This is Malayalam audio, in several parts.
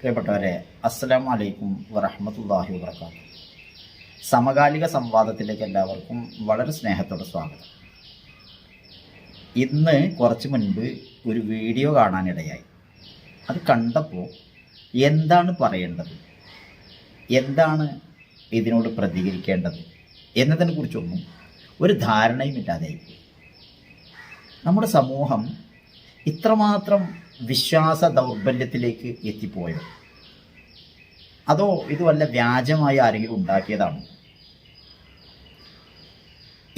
പ്രിയപ്പെട്ടവരെ, അസ്സലാമു അലൈക്കും വറഹ്മത്തുള്ളാഹി വബറകാതുഹു. സമകാലിക സംവാദത്തിലേക്ക് എല്ലാവർക്കും വളരെ സ്നേഹത്തോടെ സ്വാഗതം. ഇന്ന് കുറച്ച് മുൻപ് ഒരു വീഡിയോ കാണാനിടയായി. അത് കണ്ടപ്പോൾ എന്താണ് പറയേണ്ടത്, എന്താണ് ഇതിനോട് പ്രതികരിക്കേണ്ടത് എന്നതിനെ കുറിച്ചൊന്നും ഒരു ധാരണയുമില്ലാതെയായി. നമ്മുടെ സമൂഹം ഇത്രമാത്രം വിശ്വാസ ദൗർബല്യത്തിലേക്ക് എത്തിപ്പോയോ? അതോ ഇത് വല്ല വ്യാജമായി ആരെങ്കിലും ഉണ്ടാക്കിയതാണോ?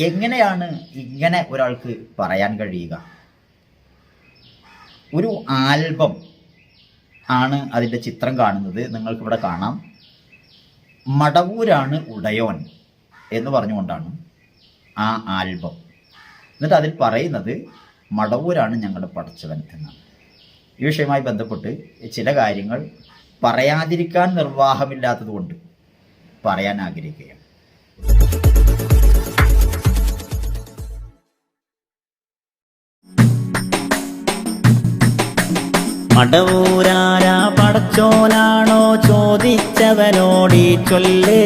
എങ്ങനെയാണ് ഇങ്ങനെ ഒരാൾക്ക് പറയാൻ കഴിയുക? ഒരു ആൽബം ആണ് അതിൻ്റെ ചിത്രം കാണുന്നത്. നിങ്ങൾക്കിവിടെ കാണാം. മടവൂരാണ് ഉടയോൻ എന്ന് പറഞ്ഞുകൊണ്ടാണ് ആ ആൽബം. എന്നിട്ട് അതിൽ പറയുന്നത് മടവൂരാണ് ഞങ്ങളുടെ പടച്ചവൻ എന്നാണ്. ഈ വിഷയവുമായി ബന്ധപ്പെട്ട് ചില കാര്യങ്ങൾ പറയാതിരിക്കാൻ നിർവാഹമില്ലാത്തത് കൊണ്ട് പറയാൻ ആഗ്രഹിക്കുകയാണ്. മടവൂരാരാ പടച്ചോനാണോ ചോദിച്ചവനോടീ ചൊല്ല്.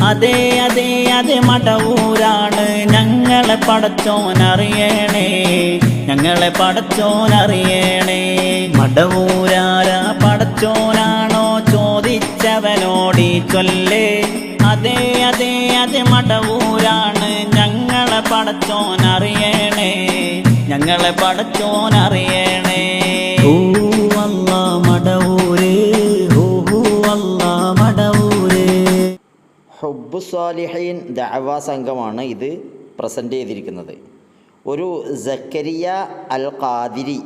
അതെ അതെ അതെ മടവൂരാണ് ഞങ്ങളെ പടച്ചോനറിയണേ, ഞങ്ങളെ പടച്ചോനറിയണേ. മടവൂരാരാ പടച്ചോനാണോ ചോദിച്ചവനോടീ ചൊല്ല്. അതെ അതെ അതെ മടവൂരാണ് ഞങ്ങളെ പടച്ചോനറിയണേ, ഞങ്ങളെ പടച്ചോനറിയണേ. ഓ അല്ലാ മടവൂരേ, ഓ അല്ലാ മടവൂരേ. ഹുബ്ബു സ്വാലിഹീൻ ദഅവാ സംഘമാണ് ഇത് പ്രസൻറ്റ് ചെയ്തിരിക്കുന്നത്. ഒരു സക്കരിയ അൽ ഖാദിരി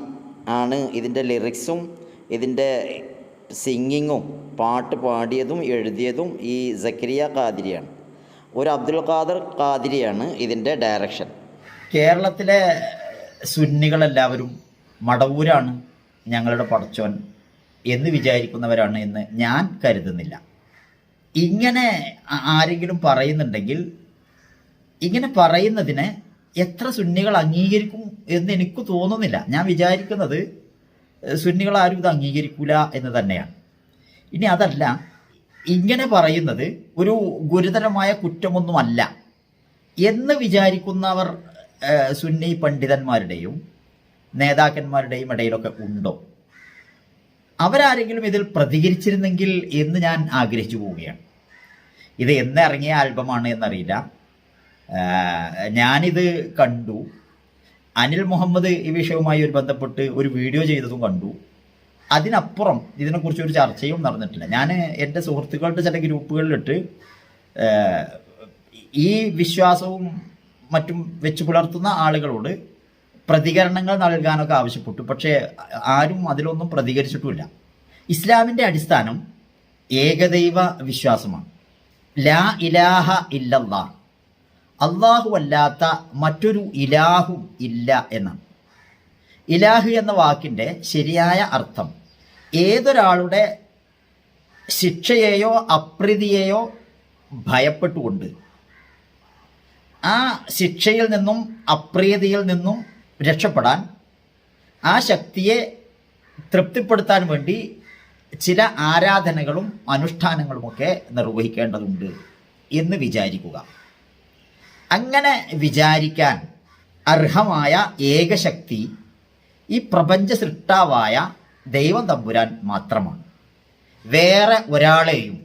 ആണ് ഇതിൻ്റെ ലിറിക്സും ഇതിൻ്റെ സിംഗിങ്ങും പാട്ട് പാടിയതും എഴുതിയതും ഈ സക്കരിയ ഖാദിരിയാണ്. ഒരു അബ്ദുൽ ഖാദർ ഖാദിരിയാണ് ഇതിൻ്റെ ഡയറക്ഷൻ. കേരളത്തിലെ സുന്നികളെല്ലാവരും മടവൂരാണ് ഞങ്ങളുടെ പടച്ചോൻ എന്ന് വിചാരിക്കുന്നവരാണ് എന്ന് ഞാൻ കരുതുന്നില്ല. ഇങ്ങനെ ആരെങ്കിലും പറയുന്നുണ്ടെങ്കിൽ ഇങ്ങനെ പറയുന്നതിനെ എത്ര സുന്നികൾ അംഗീകരിക്കും എന്ന് എനിക്ക് തോന്നുന്നില്ല. ഞാൻ വിചാരിക്കുന്നത് സുന്നികൾ ആരും ഇത് അംഗീകരിക്കൂല എന്ന് തന്നെയാണ്. ഇനി അതല്ല, ഇങ്ങനെ പറയുന്നത് ഒരു ഗുരുതരമായ കുറ്റമൊന്നുമല്ല എന്ന് വിചാരിക്കുന്നവർ സുന്നി പണ്ഡിതന്മാരുടെയും നേതാക്കന്മാരുടെയും ഇടയിലൊക്കെ ഉണ്ടോ? അവരാരെങ്കിലും ഇതിൽ പ്രതികരിച്ചിരുന്നെങ്കിൽ എന്ന് ഞാൻ ആഗ്രഹിച്ചു പോവുകയാണ്. ഇത് എന്ന് ഇറങ്ങിയ ആൽബമാണ് എന്നറിയില്ല. ഞാനിത് കണ്ടു. അനിൽ മുഹമ്മദ് ഈ വിഷയവുമായി ഒരു ബന്ധപ്പെട്ട് ഒരു വീഡിയോ ചെയ്തതും കണ്ടു. അതിനപ്പുറം ഇതിനെക്കുറിച്ച് ഒരു ചർച്ചയും നടന്നിട്ടില്ല. ഞാൻ എൻ്റെ സുഹൃത്തുക്കളുടെ ചില ഗ്രൂപ്പുകളിലിട്ട് ഈ വിശ്വാസവും മറ്റും വെച്ച് പുലർത്തുന്ന ആളുകളോട് പ്രതികരണങ്ങൾ നൽകാനൊക്കെ ആവശ്യപ്പെട്ടു. പക്ഷേ ആരും അതിലൊന്നും പ്രതികരിച്ചിട്ടുമില്ല. ഇസ്ലാമിൻ്റെ അടിസ്ഥാനം ഏകദൈവ വിശ്വാസമാണ്. ലാ ഇലാഹ ഇല്ലല്ലാഹ്, അള്ളാഹു അല്ലാത്ത മറ്റൊരു ഇലാഹും ഇല്ല എന്നാണ്. ഇലാഹ് എന്ന വാക്കിൻ്റെ ശരിയായ അർത്ഥം ഏതൊരാളുടെ ശിക്ഷയെയോ അപ്രീതിയെയോ ഭയപ്പെട്ടുകൊണ്ട് ആ ശിക്ഷയിൽ നിന്നും അപ്രീതിയിൽ നിന്നും രക്ഷപ്പെടാൻ, ആ ശക്തിയെ തൃപ്തിപ്പെടുത്താൻ വേണ്ടി ചില ആരാധനകളും അനുഷ്ഠാനങ്ങളുമൊക്കെ നിർവഹിക്കേണ്ടതുണ്ട് എന്ന് വിചാരിക്കുക. അങ്ങനെ വിചാരിക്കാൻ അർഹമായ ഏകശക്തി ഈ പ്രപഞ്ച സൃഷ്ടാവായ ദൈവം തമ്പുരാൻ മാത്രമാണ്. വേറെ ഒരാളെയും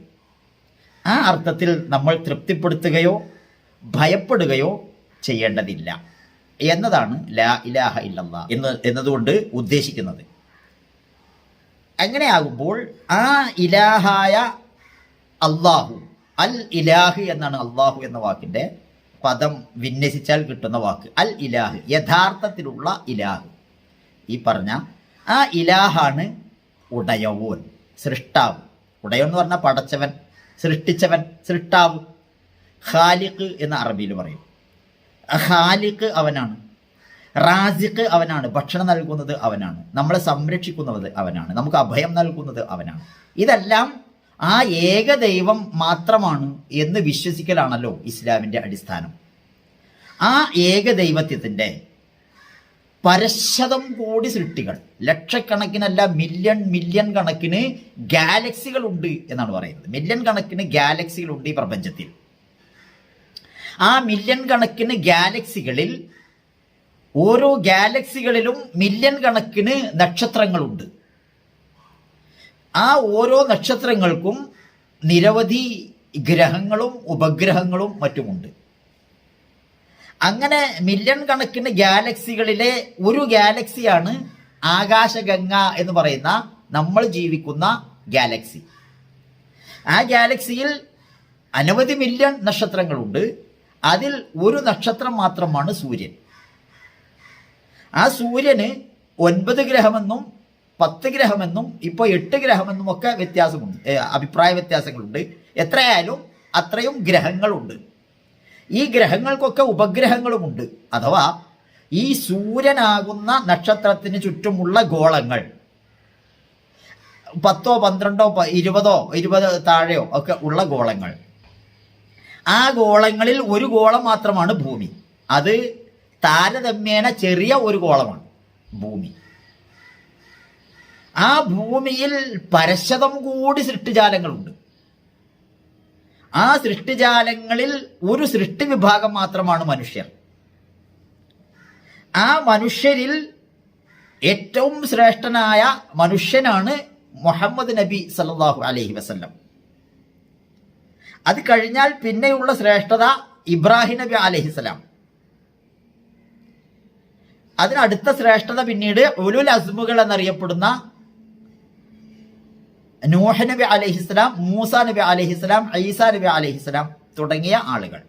ആ അർത്ഥത്തിൽ നമ്മൾ തൃപ്തിപ്പെടുത്തുകയോ ഭയപ്പെടുകയോ ചെയ്യേണ്ടതില്ല എന്നതാണ് ലാ ഇലാഹ ഇല്ലല്ലാഹ് എന്നതുകൊണ്ട് ഉദ്ദേശിക്കുന്നത്. അങ്ങനെയാകുമ്പോൾ ആ ഇലാഹായ അള്ളാഹു, അൽ ഇലാഹ് എന്നാണ് അള്ളാഹു എന്ന വാക്കിൻ്റെ പദം വിന്യസിച്ചാൽ കിട്ടുന്ന വാക്ക്. അൽ ഇലാഹ്, യഥാർത്ഥത്തിലുള്ള ഇലാഹ്. ഈ പറഞ്ഞ ആ ഇലാഹാണ് ഉടയവോൻ, സൃഷ്ടാവ്. ഉടയോൻ എന്ന് പറഞ്ഞാൽ പടച്ചവൻ, സൃഷ്ടിച്ചവൻ, സൃഷ്ടാവ്. ഖാലിഖ് എന്ന അറബിയിൽ പറയും. ഖാലിഖ് അവനാണ്, റാസിഖ് അവനാണ്, ഭക്ഷണം നൽകുന്നത് അവനാണ്, നമ്മളെ സംരക്ഷിക്കുന്നത് അവനാണ്, നമുക്ക് അഭയം നൽകുന്നത് അവനാണ്. ഇതെല്ലാം ആ ഏകദൈവം മാത്രമാണ് എന്ന് വിശ്വസിക്കലാണല്ലോ ഇസ്ലാമിൻ്റെ അടിസ്ഥാനം. ആ ഏകദൈവത്വത്തിൻ്റെ പരശതം കോടി സൃഷ്ടികൾ, ലക്ഷക്കണക്കിനല്ല മില്യൺ കണക്കിന് ഗാലക്സികൾ ഉണ്ട് എന്നാണ് പറയുന്നത്. മില്യൺ കണക്കിന് ഗാലക്സികൾ ഉണ്ട് ഈ പ്രപഞ്ചത്തിൽ. ആ മില്യൺ കണക്കിന് ഗാലക്സികളിൽ ഓരോ ഗാലക്സികളിലും മില്യൺ കണക്കിന് നക്ഷത്രങ്ങളുണ്ട്. ആ ഓരോ നക്ഷത്രങ്ങൾക്കും നിരവധി ഗ്രഹങ്ങളും ഉപഗ്രഹങ്ങളും മറ്റുമുണ്ട്. അങ്ങനെ മില്യൺ കണക്കിന് ഗാലക്സികളിലെ ഒരു ഗാലക്സിയാണ് ആകാശഗംഗ എന്ന് പറയുന്ന നമ്മൾ ജീവിക്കുന്ന ഗാലക്സി. ആ ഗാലക്സിയിൽ അനവധി മില്യൺ നക്ഷത്രങ്ങളുണ്ട്. അതിൽ ഒരു നക്ഷത്രം മാത്രമാണ് സൂര്യൻ. ആ സൂര്യന് 9 ഗ്രഹമെന്നും 10 ഗ്രഹമെന്നും ഇപ്പോൾ 8 ഗ്രഹമെന്നും ഒക്കെ വ്യത്യാസമുണ്ട്, അഭിപ്രായ വ്യത്യാസങ്ങളുണ്ട്. എത്രയായാലും അത്രയും ഗ്രഹങ്ങളുണ്ട്. ഈ ഗ്രഹങ്ങൾക്കൊക്കെ ഉപഗ്രഹങ്ങളുമുണ്ട്. അഥവാ ഈ സൂര്യനാകുന്ന നക്ഷത്രത്തിന് ചുറ്റുമുള്ള ഗോളങ്ങൾ 10, 12, 20 താഴെയോ ഒക്കെ ഉള്ള ഗോളങ്ങൾ. ആ ഗോളങ്ങളിൽ ഒരു ഗോളം മാത്രമാണ് ഭൂമി. അത് താരതമ്യേന ചെറിയ ഒരു ഗോളമാണ് ഭൂമി. ആ ഭൂമിയിൽ പരശതം കൂടി സൃഷ്ടിജാലങ്ങളുണ്ട്. ആ സൃഷ്ടിജാലങ്ങളിൽ ഒരു സൃഷ്ടി വിഭാഗം മാത്രമാണ് മനുഷ്യർ. ആ മനുഷ്യരിൽ ഏറ്റവും ശ്രേഷ്ഠനായ മനുഷ്യനാണ് മുഹമ്മദ് നബി സല്ലല്ലാഹു അലൈഹി വസല്ലം. അത് കഴിഞ്ഞാൽ പിന്നെയുള്ള ശ്രേഷ്ഠത ഇബ്രാഹിം നബി അലൈഹിസ്സലാം. അതിനടുത്ത ശ്രേഷ്ഠത പിന്നീട് ഉലുൽ അസ്മുകൾ എന്നറിയപ്പെടുന്ന നൂഹ് നബി അലൈഹിസ്സലാം, മൂസ നബി അലൈഹിസ്സലാം, ഈസാ നബി അലൈഹിസ്സലാം തുടങ്ങിയ ആളുകൾ.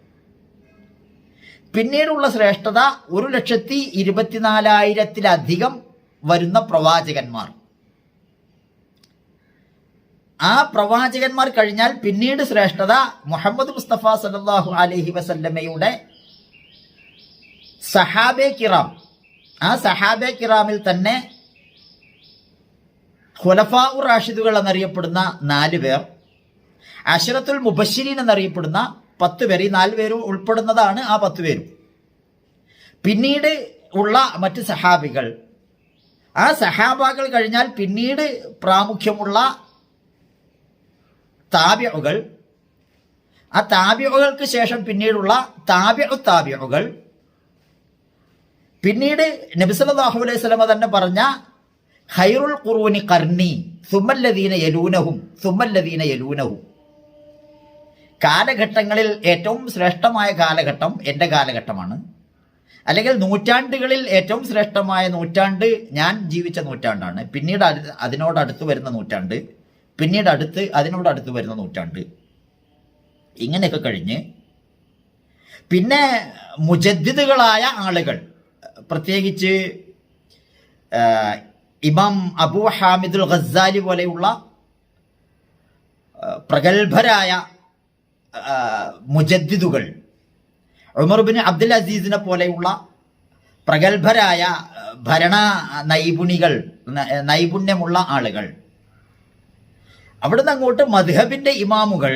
പിന്നീടുള്ള ശ്രേഷ്ഠത 1,24,000-ലധികം വരുന്ന പ്രവാചകന്മാർ. ആ പ്രവാചകന്മാർ കഴിഞ്ഞാൽ പിന്നീട് ശ്രേഷ്ഠത മുഹമ്മദ് മുസ്തഫ സല്ലല്ലാഹു അലൈഹി വസല്ലമയുടെ സഹാബെ കിറാം. ആ സഹാബെ കിറാമിൽ തന്നെ ഖുലഫാഉർ റാഷിദുകൾ എന്നറിയപ്പെടുന്ന 4 പേർ, അശറത്തുൽ മുബശ്ശിരീൻ എന്നറിയപ്പെടുന്ന 10 പേർ. ഈ 4 പേരും ഉൾപ്പെടുന്നതാണ് ആ 10 പേരും. പിന്നീട് ഉള്ള മറ്റ് സഹാബികൾ. ആ സഹാബാകൾ കഴിഞ്ഞാൽ പിന്നീട് പ്രാമുഖ്യമുള്ള താബിഉകൾ. ആ താബിഉകൾക്ക് ശേഷം പിന്നീടുള്ള താബിഉകൾ. പിന്നീട് നബി സല്ലല്ലാഹു അലൈഹി വസല്ലം തന്നെ പറഞ്ഞ ഖൈറുൽ ഖുറൂനി ഖർനി സുമ്മല്ലദീന യലൂനഹും. കാലഘട്ടങ്ങളിൽ ഏറ്റവും ശ്രേഷ്ഠമായ കാലഘട്ടം എൻ്റെ കാലഘട്ടമാണ്. അല്ലെങ്കിൽ നൂറ്റാണ്ടുകളിൽ ഏറ്റവും ശ്രേഷ്ഠമായ നൂറ്റാണ്ട് ഞാൻ ജീവിച്ച നൂറ്റാണ്ടാണ്. പിന്നീട് അതിനോടടുത്ത് വരുന്ന നൂറ്റാണ്ട്, പിന്നീട് അതിനോടടുത്ത് വരുന്ന നൂറ്റാണ്ട്. ഇങ്ങനെയൊക്കെ കഴിഞ്ഞ് പിന്നെ മുജദ്ദിദുകളായ ആളുകൾ, പ്രത്യേകിച്ച് ഇമാം അബൂ ഹാമിദുൽ ഗസ്സാലി പോലെയുള്ള പ്രഗത്ഭരായ മുജദ്ദിദുകൾ, ഉമർ ബിൻ അബ്ദുൽ അസീസിനെ പോലെയുള്ള പ്രഗത്ഭരായ ഭരണ നൈപുണ്യമുള്ള ആളുകൾ. അവിടുന്ന് അങ്ങോട്ട് മദ്ഹബിന്റെ ഇമാമുകൾ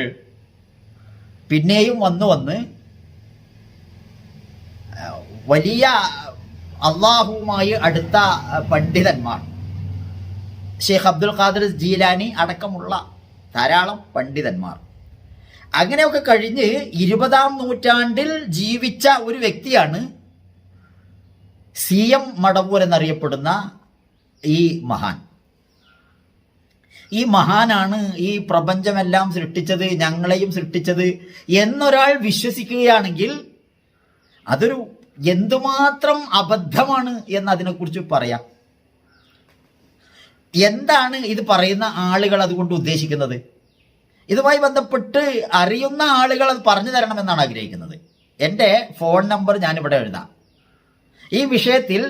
പിന്നെയും വന്ന് വലിയ അള്ളാഹുവുമായി അടുത്ത പണ്ഡിതന്മാർ, ഷെയ്ഖ് അബ്ദുൽ ഖാദിർ ജീലാനി അടക്കമുള്ള ധാരാളം പണ്ഡിതന്മാർ. അങ്ങനെയൊക്കെ കഴിഞ്ഞ് 20-ാം നൂറ്റാണ്ടിൽ ജീവിച്ച ഒരു വ്യക്തിയാണ് CM മടവൂർ എന്നറിയപ്പെടുന്ന ഈ മഹാൻ. ഈ മഹാനാണ് ഈ പ്രപഞ്ചമെല്ലാം സൃഷ്ടിച്ചത്, ഞങ്ങളെയും സൃഷ്ടിച്ചത് എന്നൊരാൾ വിശ്വസിക്കുകയാണെങ്കിൽ അതൊരു എന്തുമാത്രം അബദ്ധമാണ് എന്നതിനെക്കുറിച്ച് പറയാം. എന്താണ് ഇത് പറയുന്ന ആളുകൾ അതുകൊണ്ട് ഉദ്ദേശിക്കുന്നത്? ഇതുമായി ബന്ധപ്പെട്ട് അറിയുന്ന ആളുകൾ അത് പറഞ്ഞു തരണമെന്നാണ് ആഗ്രഹിക്കുന്നത്. എൻ്റെ ഫോൺ നമ്പർ ഞാനിവിടെ എഴുതാം. ഈ വിഷയത്തിൽ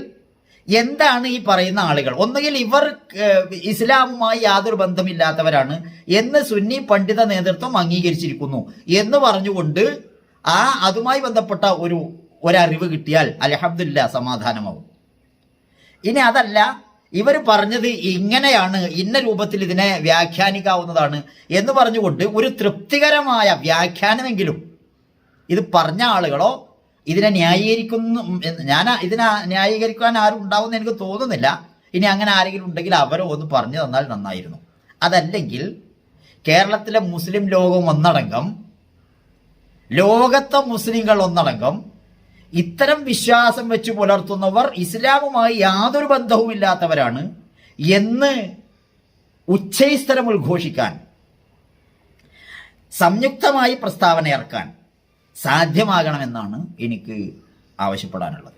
എന്താണ് ഈ പറയുന്ന ആളുകൾ? ഒന്നുകിൽ ഇവർ ഇസ്ലാമുമായി യാതൊരു ബന്ധമില്ലാത്തവരാണ് എന്ന് സുന്നി പണ്ഡിത നേതൃത്വം അംഗീകരിച്ചിരിക്കുന്നു എന്ന് പറഞ്ഞുകൊണ്ട് അതുമായി ബന്ധപ്പെട്ട ഒരറിവ് കിട്ടിയാൽ അൽഹംദുലില്ലാ സമാധാനമാവും. ഇനി അതല്ല, ഇവർ പറഞ്ഞത് ഇങ്ങനെയാണ്, ഇന്ന രൂപത്തിൽ ഇതിനെ വ്യാഖ്യാനിക്കാവുന്നതാണ് എന്ന് പറഞ്ഞുകൊണ്ട് ഒരു തൃപ്തികരമായ വ്യാഖ്യാനമെങ്കിലും ഇത് പറഞ്ഞ ആളുകളോ ഇതിനെ ന്യായീകരിക്കുന്നു. ഇതിനെ ന്യായീകരിക്കാൻ ആരും ഉണ്ടാവുമെന്ന് എനിക്ക് തോന്നുന്നില്ല. ഇനി അങ്ങനെ ആരെങ്കിലും ഉണ്ടെങ്കിൽ അവരോ ഒന്ന് പറഞ്ഞു തന്നാൽ നന്നായിരുന്നു. അതല്ലെങ്കിൽ കേരളത്തിലെ മുസ്ലിം ലോകം ഒന്നടങ്കം, ലോകത്തെ മുസ്ലിങ്ങൾ ഒന്നടങ്കം ഇത്തരം വിശ്വാസം വെച്ച് പുലർത്തുന്നവർ ഇസ്ലാമുമായി യാതൊരു ബന്ധവുമില്ലാത്തവരാണ് എന്ന് ഉച്ചൈസ്തരം ഉദ്ഘോഷിക്കാൻ, സംയുക്തമായി പ്രസ്താവന ഇറക്കാൻ സാധ്യമാകണമെന്നാണ് എനിക്ക് ആവശ്യപ്പെടാനുള്ളത്.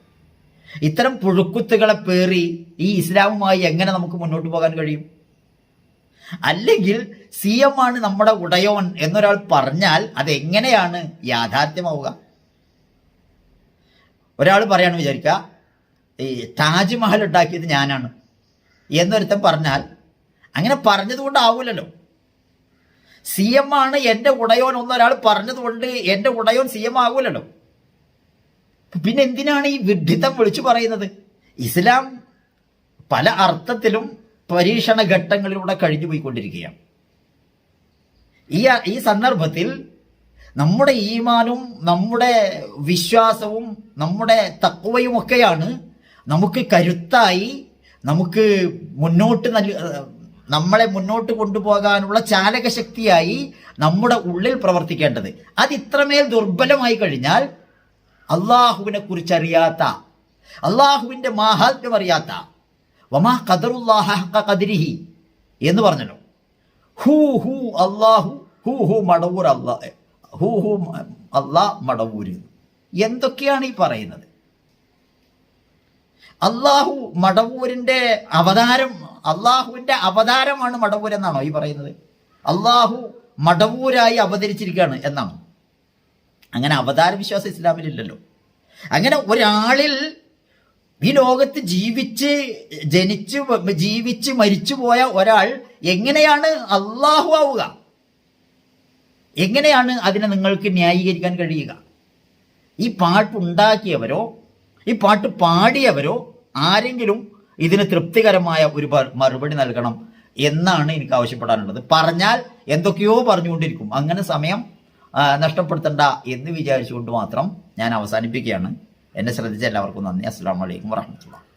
ഇത്തരം പുഴുക്കുത്തുകളെ പേറി ഈ ഇസ്ലാമുമായി എങ്ങനെ നമുക്ക് മുന്നോട്ട് പോകാൻ കഴിയും? അല്ലെങ്കിൽ CM ആണ് നമ്മുടെ ഉടയോൻ എന്നൊരാൾ പറഞ്ഞാൽ അതെങ്ങനെയാണ് യാഥാർത്ഥ്യമാവുക? ഒരാൾ പറയാന്ന് വിചാരിക്കുക, ഈ താജ്മഹൽ ഉണ്ടാക്കിയത് ഞാനാണ് എന്നൊരുത്തൻ പറഞ്ഞാൽ അങ്ങനെ പറഞ്ഞതുകൊണ്ടാവൂലല്ലോ. CM ആണ് എൻ്റെ ഉടയോൻ എന്നൊരാൾ പറഞ്ഞതുകൊണ്ട് എൻ്റെ ഉടയോൻ CM ആകൂലല്ലോ. പിന്നെ എന്തിനാണ് ഈ വിഡ്ഢിത്തം വിളിച്ചു പറയുന്നത്? ഇസ്ലാം പല അർത്ഥത്തിലും പരീക്ഷണ ഘട്ടങ്ങളിലൂടെ കഴിഞ്ഞു പോയിക്കൊണ്ടിരിക്കുകയാണ്. ഈ സന്ദർഭത്തിൽ നമ്മുടെ ഈമാനും നമ്മുടെ വിശ്വാസവും നമ്മുടെ തഖ്വയും ഒക്കെയാണ് നമുക്ക് കരുത്തായി, നമുക്ക് നമ്മളെ മുന്നോട്ട് കൊണ്ടുപോകാനുള്ള ചാലകശക്തിയായി നമ്മുടെ ഉള്ളിൽ പ്രവർത്തിക്കേണ്ടത്. അത് ഇത്രമേൽ ദുർബലമായി കഴിഞ്ഞാൽ അള്ളാഹുവിനെ കുറിച്ചറിയാത്ത, അള്ളാഹുവിൻ്റെ മാഹാത്മ്യം അറിയാത്ത, വമാ ഖദറുല്ലാഹ ഹഖ ഖദ്രിഹി എന്ന് പറഞ്ഞല്ലോ. ഹൂ അള്ളാഹു, ഹൂ മടവൂർ അള്ളാഹ്, ഹൂ അള്ളാഹ് മടവൂര്, എന്തൊക്കെയാണ് ഈ പറയുന്നത്? അള്ളാഹു മടവൂരിൻ്റെ അവതാരം, അള്ളാഹുവിൻ്റെ അവതാരമാണ് മടവൂർ എന്നാണോ ഈ പറയുന്നത്? അള്ളാഹു മടവൂരായി അവതരിച്ചിരിക്കുകയാണ് എന്നാണോ? അങ്ങനെ അവതാര വിശ്വാസം ഇസ്ലാമിലില്ലല്ലോ. അങ്ങനെ ഒരാളിൽ ഈ ലോകത്ത് ജീവിച്ച് മരിച്ചു പോയ ഒരാൾ എങ്ങനെയാണ് അള്ളാഹു ആവുക? എങ്ങനെയാണ് അതിനെ നിങ്ങൾക്ക് ന്യായീകരിക്കാൻ കഴിയുക? ഈ പാട്ടുണ്ടാക്കിയവരോ ഈ പാട്ട് പാടിയവരോ ആരെങ്കിലും ഇതിന് തൃപ്തികരമായ ഒരു മറുപടി നൽകണം എന്നാണ് എനിക്ക് ആവശ്യപ്പെടാനുള്ളത്. പറഞ്ഞാൽ എന്തൊക്കെയോ പറഞ്ഞുകൊണ്ടിരിക്കും. അങ്ങനെ സമയം നഷ്ടപ്പെടുത്തണ്ട എന്ന് വിചാരിച്ചുകൊണ്ട് മാത്രം ഞാൻ അവസാനിപ്പിക്കുകയാണ്. എന്നെ ശ്രദ്ധിച്ച എല്ലാവർക്കും നന്ദി. അസ്സലാമു അലൈക്കും വറഹ്മത്തുള്ളാഹി.